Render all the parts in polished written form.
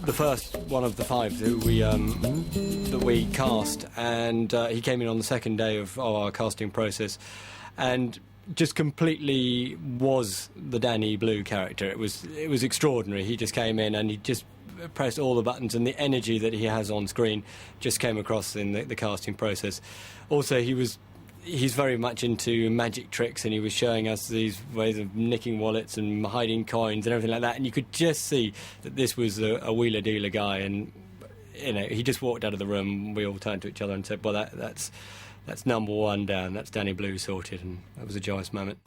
the first one of the five that we cast, and he came in on the second day of our casting process, and just completely was the Danny Blue character. It was extraordinary. He just came in and he just pressed all the buttons, and the energy that he has on screen just came across in the casting process. Also, he's very much into magic tricks, and he was showing us these ways of nicking wallets and hiding coins and everything like that, and you could just see that this was a wheeler-dealer guy, and he just walked out of the room. We all turned to each other and said, well, that's number one down, that's Danny Blue sorted, and that was a joyous moment.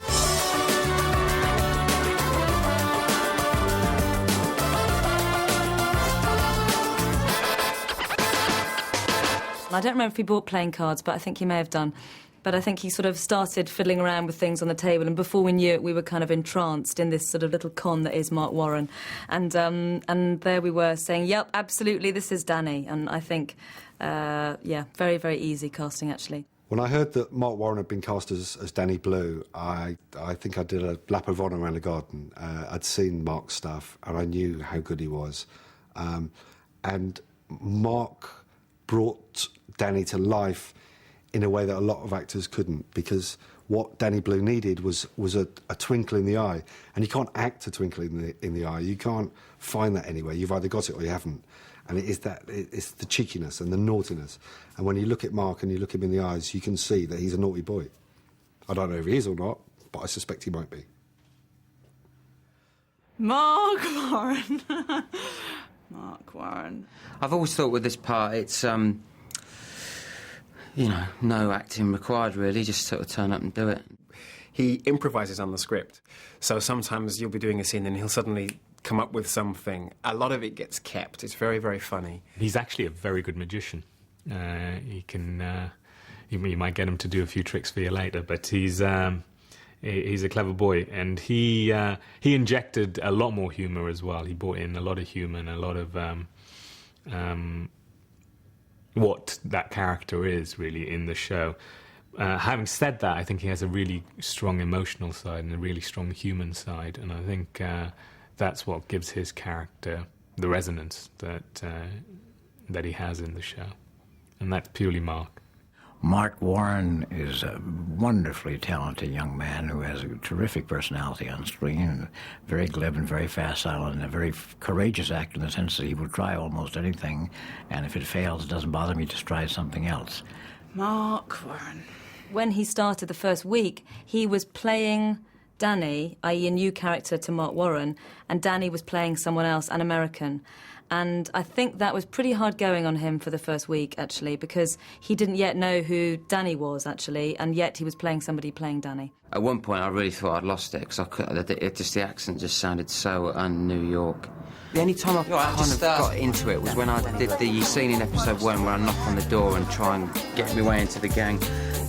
I don't remember if he bought playing cards, but I think he may have done. But I think he sort of started fiddling around with things on the table, and before we knew it, we were kind of entranced in this sort of little con that is Marc Warren. And there we were saying, yep, absolutely, this is Danny. And I think, very, very easy casting, actually. When I heard that Marc Warren had been cast as Danny Blue, I think I did a lap of honour around the garden. I'd seen Mark's stuff, and I knew how good he was. And Mark brought Danny to life in a way that a lot of actors couldn't, because what Danny Blue needed was a twinkle in the eye, and you can't act a twinkle in the eye. You can't find that anywhere. You've either got it or you haven't, and it's the cheekiness and the naughtiness. And when you look at Mark and you look him in the eyes, you can see that he's a naughty boy. I don't know if he is or not, but I suspect he might be. Marc Warren. Marc Warren. I've always thought with this part, it's no acting required, really, just sort of turn up and do it. He improvises on the script, so sometimes you'll be doing a scene and he'll suddenly come up with something. A lot of it gets kept. It's very, very funny. He's actually a very good magician. He can... you might get him to do a few tricks for you later, but he's a clever boy, and he injected a lot more humour as well. He brought in a lot of humour and a lot of... what that character is really in the show. Having said that, I think he has a really strong emotional side and a really strong human side, and I think that's what gives his character the resonance that he has in the show, and that's purely Mark. Marc Warren is a wonderfully talented young man who has a terrific personality on screen, and very glib and very facile, and a very courageous actor in the sense that he will try almost anything, and if it fails, it doesn't bother me, just try something else. Marc Warren. When he started the first week, he was playing Danny, i.e. a new character to Marc Warren, and Danny was playing someone else, an American. And I think that was pretty hard going on him for the first week, actually, because he didn't yet know who Danny was, actually, and yet he was playing somebody playing Danny. At one point, I really thought I'd lost it, because the accent just sounded so un-New York. The only time I kind of got into it was when I did the scene in episode 1 where I knock on the door and try and get my way into the gang,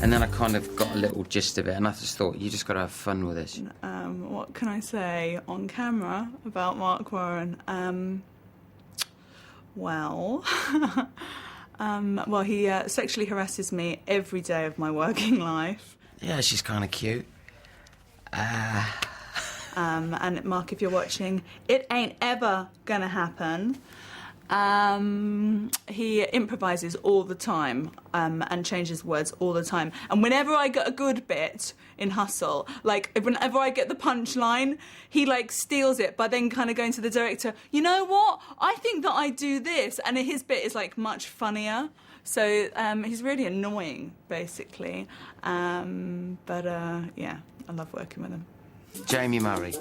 and then I kind of got a little gist of it, and I just thought, you just got to have fun with this. What can I say on camera about Marc Warren? Well, he sexually harasses me every day of my working life. Yeah, she's kind of cute. And Mark, if you're watching, it ain't ever gonna happen. He improvises all the time and changes words all the time. And whenever I get a good bit in Hustle, like whenever I get the punchline, he like steals it by then kind of going to the director, you know what? I think that I do this. And his bit is like much funnier. So he's really annoying, basically. Yeah, I love working with him. Jaime Murray.